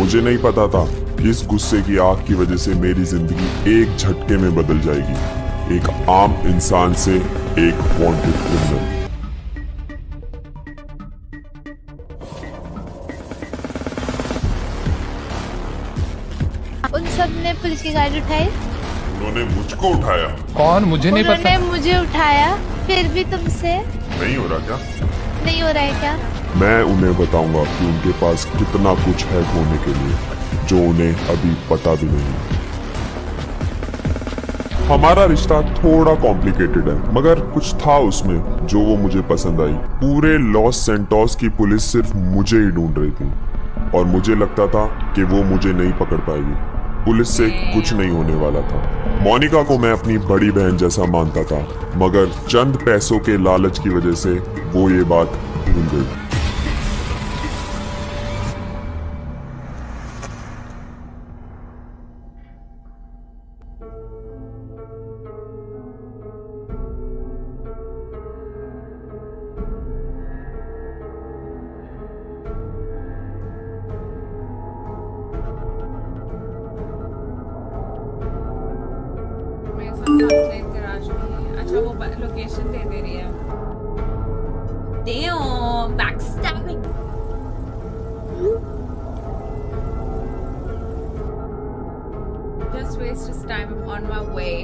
मुझे नहीं पता था कि इस गुस्से की आग की वजह से मेरी जिंदगी एक झटके में बदल जाएगी, एक आम इंसान से एक वांटेड क्रिमिनल। उन सब ने पुलिस की गाड़ी उठाई। उन्होंने मुझको उठाया। कौन? मुझे नहीं पता। उन्होंने मुझे उठाया, फिर भी तुमसे नहीं हो रहा क्या? नहीं हो रहा है क्या? मैं उन्हें बताऊंगा कि उनके पास कितना कुछ है खोने के लिए, जो उन्हें अभी पता भी नहीं। हमारा रिश्ता थोड़ा कॉम्प्लिकेटेड है, मगर कुछ था उसमें जो वो मुझे पसंद आई। पूरे लॉस सेंटोस की पुलिस सिर्फ मुझे ही ढूंढ रही थी और मुझे लगता था कि वो मुझे नहीं पकड़ पाएगी। पुलिस से कुछ नहीं होने वाला था। मोनिका को मैं अपनी बड़ी बहन जैसा मानता था, मगर चंद पैसों के लालच की वजह से वो ये बात भूल गई। अच्छा वो लोकेशन दे रही है। Damn, backstabbing. Just waste his time on my way.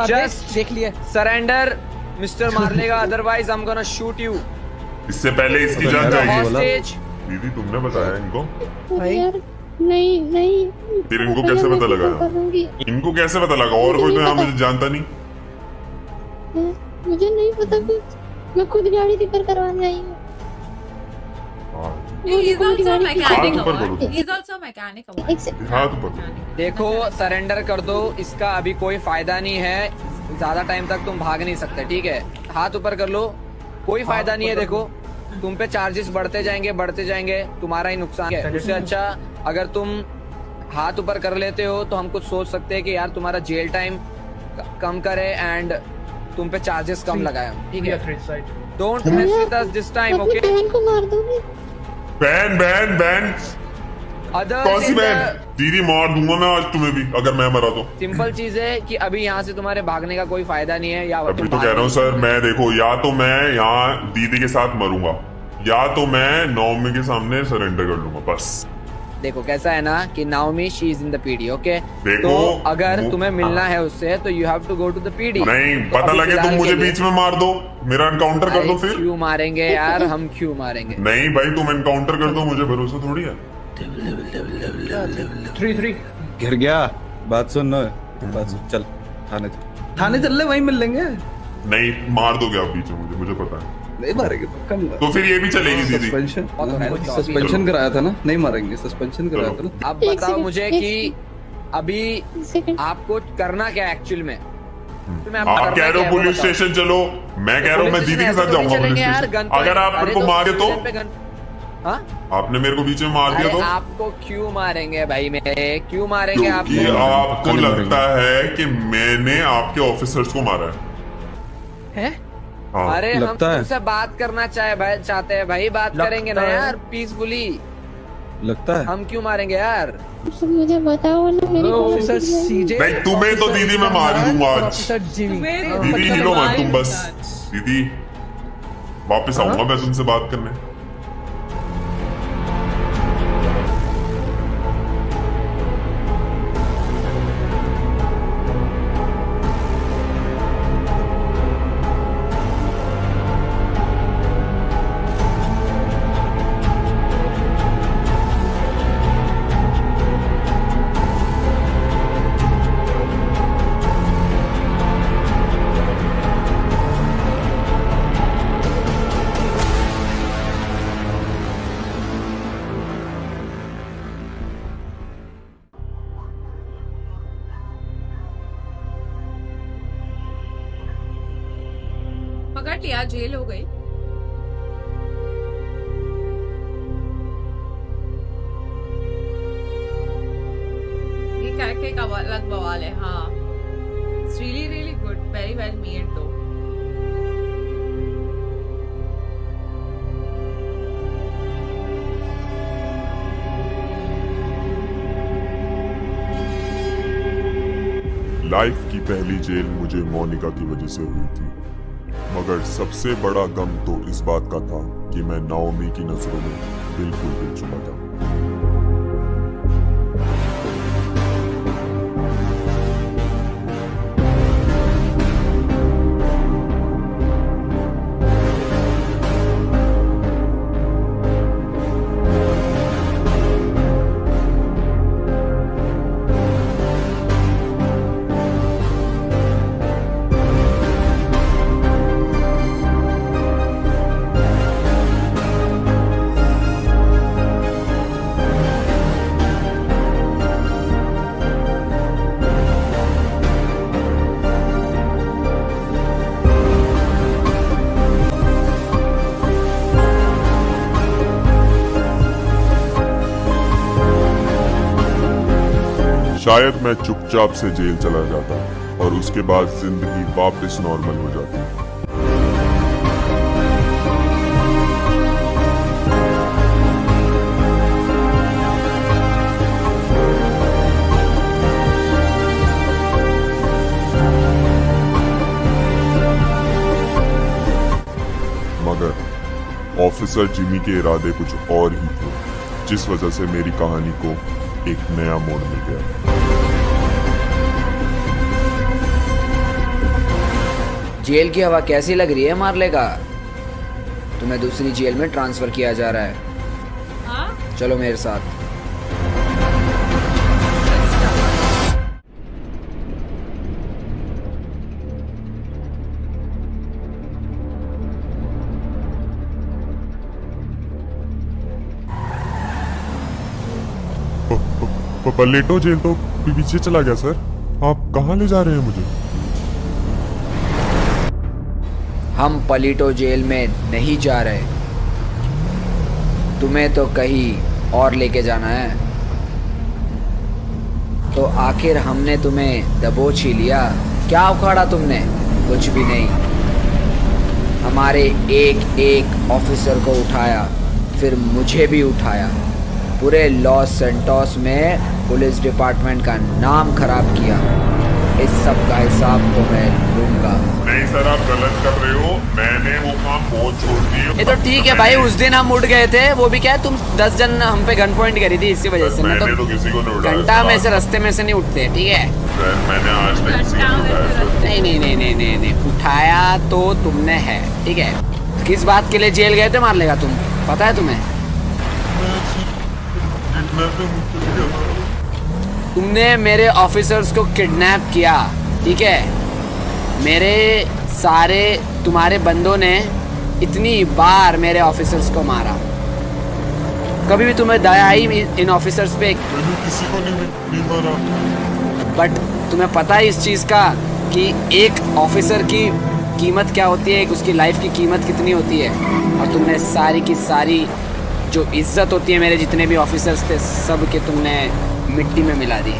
Just देख लिए सरेंडर मिस्टर मारलेगा, otherwise I am gonna shoot you. इससे पहले इसकी जान जाएगी। हॉस्टेज। दीदी तुमने बताया इनको? यार नहीं नहीं। फिर इनको कैसे पता लगा? इनको कैसे पता लगा? और कोई तो यहाँ मुझे जानता नहीं। मुझे नहीं पता कुछ, मैं खुद गाड़ी रिपेयर करवाने आई हूँ। He's also a mechanic. ऊपर करो। He's also a mechanic. हाथ ऊपर। देखो सरेंडर कर दो, इसका अभी कोई फायदा नहीं है, ज्यादा टाइम तक तुम भाग नहीं सकते, ठीक है? हाथ ऊपर कर लो, कोई फायदा नहीं है। देखो तुम पे चार्जेस बढ़ते जाएंगे, तुम्हारा ही नुकसान है। उससे अच्छा अगर तुम हाथ ऊपर कर लेते हो तो हम कुछ सोच सकते हैं कि यार तुम्हारा जेल टाइम कम करे एंड तुम पे चार्जेस कम लगाए, ठीक है? Don't mess with us this time, okay? बहन को मार दूंगी। बहन कौन सी बहन? दीदी मार दूंगा मैं आज तुम्हें भी, अगर मैं मरा तो। सिंपल चीज है कि अभी यहाँ से तुम्हारे भागने का कोई फायदा नहीं है। या अभी तो कह रहा हूँ सर, मैं देखो या तो मैं यहाँ दीदी के साथ मरूंगा या तो मैं नौमी के सामने सरेंडर कर लूंगा, बस। देखो कैसा है ना कि Naomi she is in the PD, okay? देखो, तो अगर तुम्हें मिलना है उससे तो you have to go to the PD. नहीं तो पता अभी लगे तुम फिलहाल मुझे के लिए- बीच में मार दो, मेरा एनकाउंटर कर दो फिर। क्यों मारेंगे यार, हम क्यों मारेंगे? नहीं भाई, तुम एनकाउंटर कर दो, मुझे भरोसा थोड़ी है। 3-3 गिर गया। बात सुन ना, बात सुन, चल थाने चल ले, वहीं मिल लेंगे। नहीं मार दोगे आप बीच में, मुझे पता है। नहीं मारेंगे पक्का नहीं तो फिर ये भी चलेगी दीदी। सस्पेंशन कराया था ना, नहीं मारेंगे, सस्पेंशन कराया था ना। अब बताओ मुझे कि अभी आपको करना क्या एक्चुअल में? आप कह रहे हो पुलिस स्टेशन चलो, मैं कह रहा हूँ मैं दीदी के साथ जाऊंगा पुलिस स्टेशन। अगर आप मेरे को मारे तो? आपने मेरे को बीच में मार दिया तो? आपको क्यों मारेंगे भाई? मेरे क्यों मारेंगे क्योंकि आपको लगता है कि मैंने आपके ऑफिसर्स को मारा है? हाँ। अरे हम लगता है। तुमसे बात करना चाहते हैं भाई, बात करेंगे ना यार पीसफुली। लगता है। हम क्यों मारेंगे यार? मुझे बताओ ना मेरी ऑफिसर सीजे। नहीं तुम्हें तो दीदी मैं मार दूंगा आज। Officer Jimmy. दीदी हिलो मत तुम बस। दीदी वापस आऊंगा मैं तुमसे बात करने। पकड़ लिया, जेल हो गई। ये कैरेक्टर का अलग बवाल है। हाँ, it's really really good, very well made दो। लाइफ की पहली जेल मुझे मोनिका की वजह से हुई थी, मगर सबसे बड़ा गम तो इस बात का था कि मैं नाओमी की नजरों में बिल्कुल गिर चुका था। शायद मैं चुपचाप से जेल चला जाता और उसके बाद जिंदगी वापस नॉर्मल हो जाती। मगर ऑफिसर जिमी के इरादे कुछ और ही थे, जिस वजह से मेरी कहानी को एक नया मोड़ मिल गया। जेल की हवा कैसी लग रही है मार्ले का? तुम्हें दूसरी जेल में ट्रांसफर किया जा रहा है। हाँ, चलो मेरे साथ। पलेटो जेल तो पीछे चला गया सर। आप कहाँ ले जा रहे हैं मुझे? हम पलीटो जेल में नहीं जा रहे, तुम्हें तो कहीं और लेके जाना है। तो आखिर हमने तुम्हें दबोच ही लिया, क्या उखाड़ा तुमने? कुछ भी नहीं। हमारे एक एक ऑफिसर को उठाया, फिर मुझे भी उठाया। पूरे लॉस सेंटोस में पुलिस डिपार्टमेंट का नाम खराब किया। इस सब का हिसाब तो मैं लूंगा। नहीं सर, आप गलत कर रहे हो। मैंने वो काम बहुत छोड़ दी। ये तो ठीक है भाई, उस दिन हम उठ गए थे, वो भी क्या है, तुम 10 जन हम पे गन पॉइंट करी थी, इसी वजह से। मैं तो किसी को नहीं उठाया। घंटा में से रास्ते में से नहीं उठते, ठीक है? सर मैंने आज तक किसी को नहीं उठाया सर। नहीं नहीं नहीं नहीं नहीं नहीं, उठाया तो तुमने है, ठीक है? किस बात के लिए जेल गए थे मार लेगा तुम, पता है तुम्हें? तुमने मेरे ऑफिसर्स को किडनैप किया, ठीक है? मेरे सारे तुम्हारे बंदों ने इतनी बार मेरे ऑफिसर्स को मारा, कभी भी तुम्हें दया आई इन ऑफिसर्स पे? मैंने किसी को नहीं मारा। बट तुम्हें पता है इस चीज़ का कि एक ऑफिसर की कीमत क्या होती है, एक उसकी लाइफ की कीमत कितनी होती है? और तुमने सारी की सारी जो इज्जत होती है मेरे जितने भी ऑफिसर्स थे, सब के तुमने मिट्टी में मिला दी।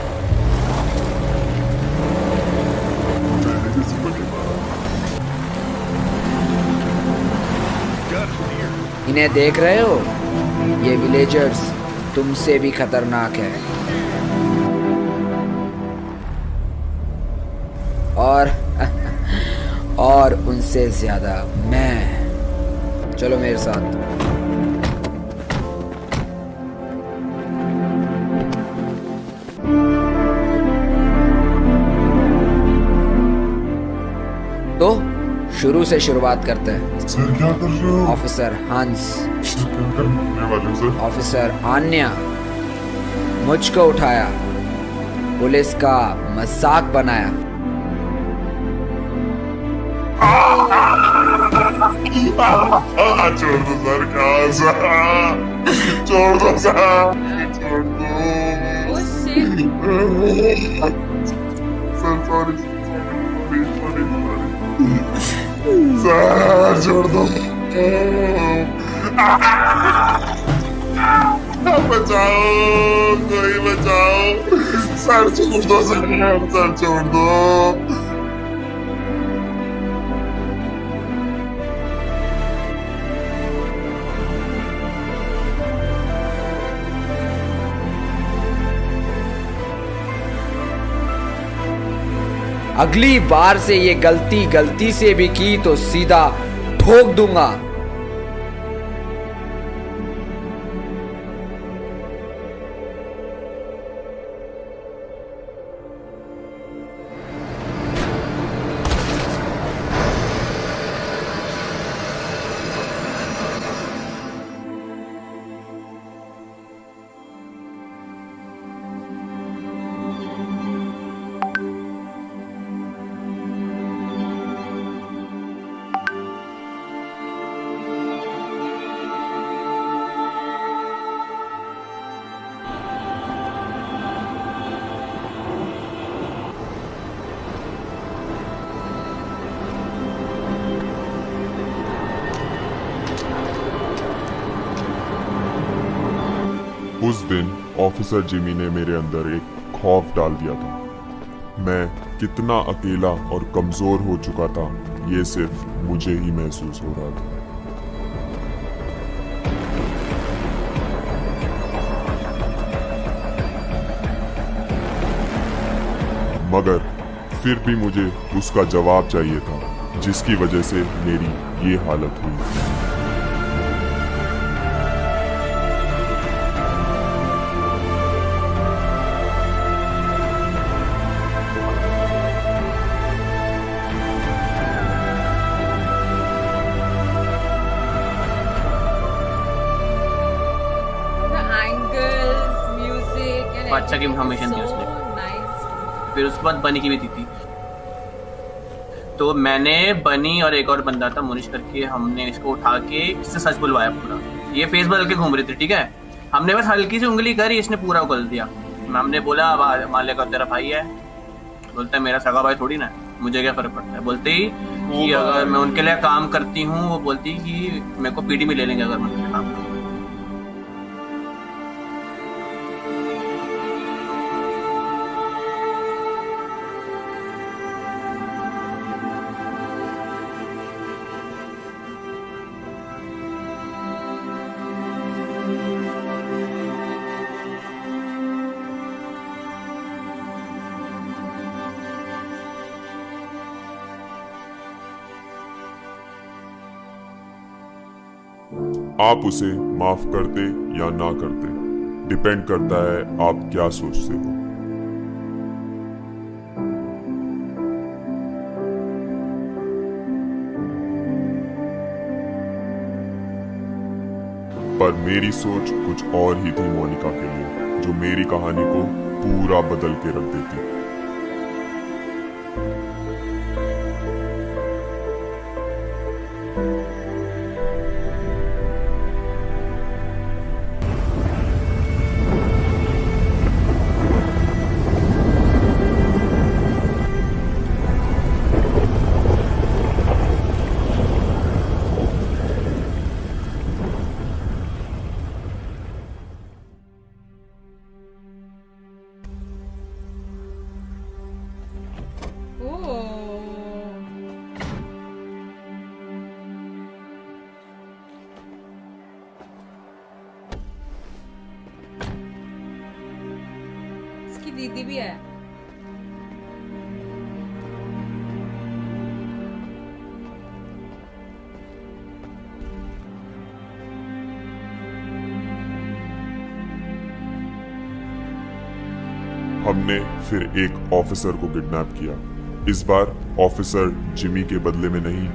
इन्हें देख रहे हो? ये विलेजर्स तुमसे भी खतरनाक है, और उनसे ज्यादा मैं। चलो मेरे साथ। तो शुरू से शुरुआत करते हैं। सर क्या कर रहे हो? ऑफिसर हंस, क्या करने वाले हो सर? ऑफिसर आन्या, मुझको उठाया, पुलिस का मजाक बनाया। छोड़ दो सर, छोड़ दो सर, छोड़ दो oh shit, sir. Sorry. Sir छोड़ दो। बचाओ, कोई बचाओ। सर छोड़ दो, सर छोड़ दो। अगली बार से ये गलती से भी की तो सीधा ठोक दूंगा। उस दिन ऑफिसर जिमी ने मेरे अंदर एक खौफ डाल दिया था। मैं कितना अकेला और कमजोर हो चुका था, ये सिर्फ मुझे ही महसूस हो रहा था। मगर फिर भी मुझे उसका जवाब चाहिए था, जिसकी वजह से मेरी ये हालत हुई। अच्छा की इन्फॉर्मेशन थी उसमें। फिर उसके बाद बनी की भी थी। तो मैंने बनी और एक और बंदा था मुनिश करके, हमने इसको उठा के इससे सच बुलवाया पूरा। ये फेस बदल के घूम रही थी, ठीक है। हमने बस हल्की सी उंगली करी, इसने पूरा उगल दिया। हमने बोला माले का तेरा भाई है, बोलता है मेरा सगा भाई थोड़ी ना, मुझे क्या फर्क पड़ता है। बोलते ही कि अगर मैं उनके लिए काम करती हूँ, वो बोलती कि मेरे को पीडी में ले लेंगे अगर मैं उनके लिए काम करूँ। आप उसे माफ करते या ना करते, डिपेंड करता है आप क्या सोचते हो। पर मेरी सोच कुछ और ही थी मोनिका के लिए, जो मेरी कहानी को पूरा बदल के रख देती। इसकी दीदी भी है। हमने फिर एक ऑफिसर को किडनैप किया, इस बार ऑफिसर जिमी के बदले में नहीं।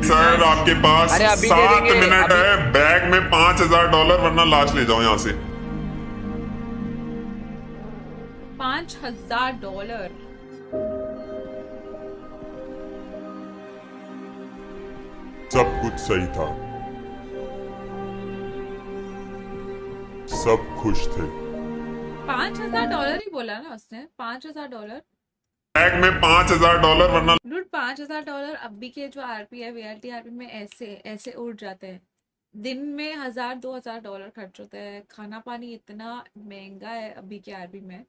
सर सर आपके पास अरे अभी दे 7 देंगे, मिनट अभी- है, बैग में $5,000 वरना लाश ले जाओ यहाँ से। $5,000। सब कुछ सही था, सब खुश थे। $5,000 ही बोला ना उसने, $5,000। बैग में $5,000 वरना डूड, $5,000 अभी के जो आरपी है, वीएलटी आरपी में ऐसे ऐसे उड़ जाते हैं। दिन में $1,000-2,000 खर्च होता है। खाना पानी इतना महंगा है अभी के आरपी में,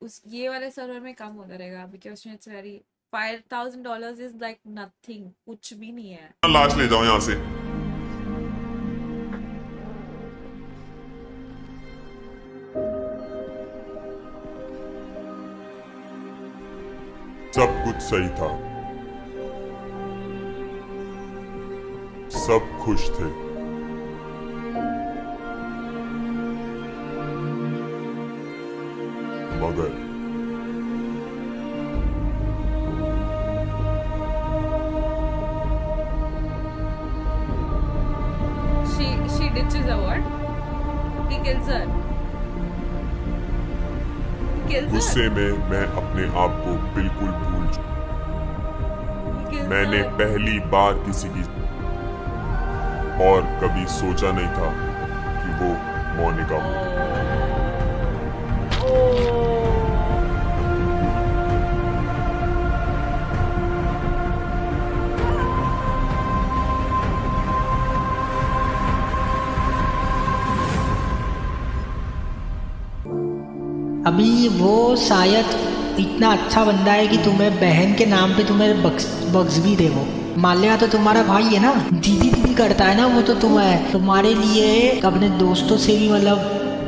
उस ये वाले सर्वर में कम होता रहेगा अभी के उसमें। It's very $5,000 is like nothing, कुछ भी नहीं है। लाश ले जाओ यहाँ से। सब कुछ सही था, सब खुश थे। मगर she ditches a what? He kills her. Kills her. गुस्से में मैं अपने आप को बिल्कुल भूल चुका। He kills मैंने her. पहली बार किसी की और कभी सोचा नहीं था कि वो मोनिका हो। अभी वो शायद इतना अच्छा बंदा है कि तुम्हें बहन के नाम पे तुम्हें बख्श भी दे। वो माल्या तो तुम्हारा भाई है ना, दीदी दीदी करता है ना वो, तो तुम्हारे लिए अपने दोस्तों से भी मतलब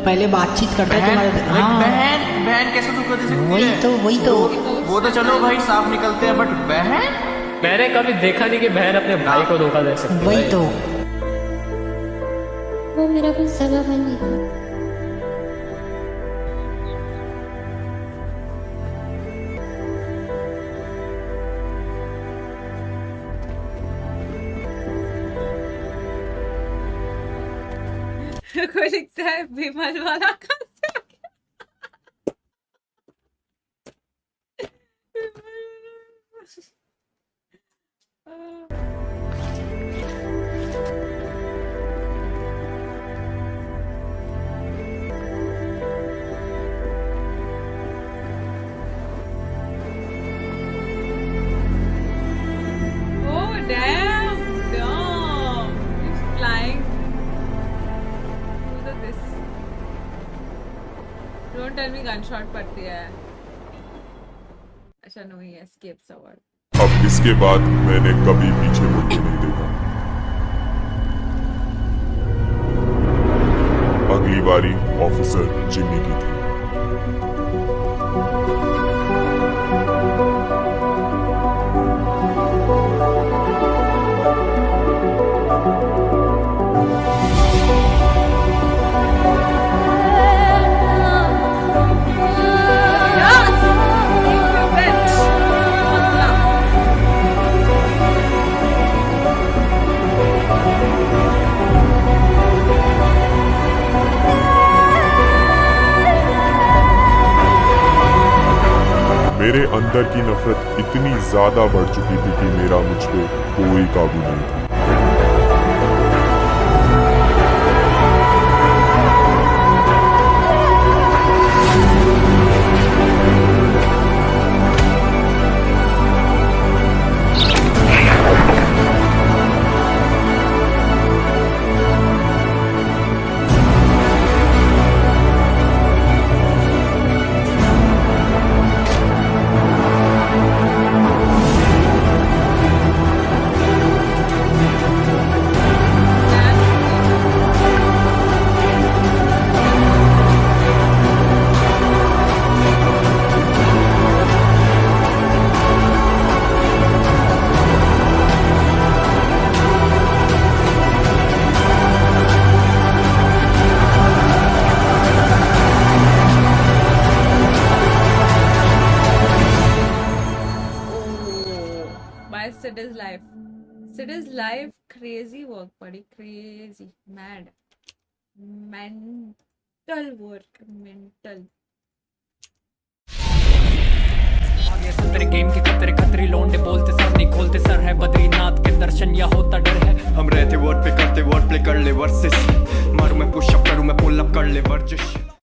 पहले बातचीत करता है तुम्हारे। हाँ बहन बहन कैसे धोखा दे सकती है? वही तो वो तो चलो भाई साफ निकलते हैं, बट बहन मैंने कभी देखा नहीं कि बहन अपने भाई को धोखा दे सकती है। वही तो। वो मेरा कुछ सगा भाई नहीं था। कोई लिखता है विमल वाला कहाँ से आ गया? Oh damn, dumb. He's flying. Look at this. Don't tell me gunshot पड़ती है। अच्छा no, he escapes award. अब इसके बाद मैंने कभी पीछे मुड़ के नहीं देखा। अगली बारी ऑफिसर जिम्मी की थी। Yes! Equipment! मतलब मेरे अंदर की नफरत इतनी ज्यादा बढ़ चुकी थी कि मेरा मुझ पे कोई काबू नहीं था। It is live crazy work, buddy. Crazy, mad, mental work, mental. आगे से तेरे गेम के खतरे खतरे लौंडे बोलते सर नहीं खोलते सर है बद्रीनाथ के दर्शन या होता डर है हम रहते वर्ड पे करते वर्ड प्ले कर ले वर्सेस मारू मैं पुशअप करूं मैं पुल अप कर ले वर्जिश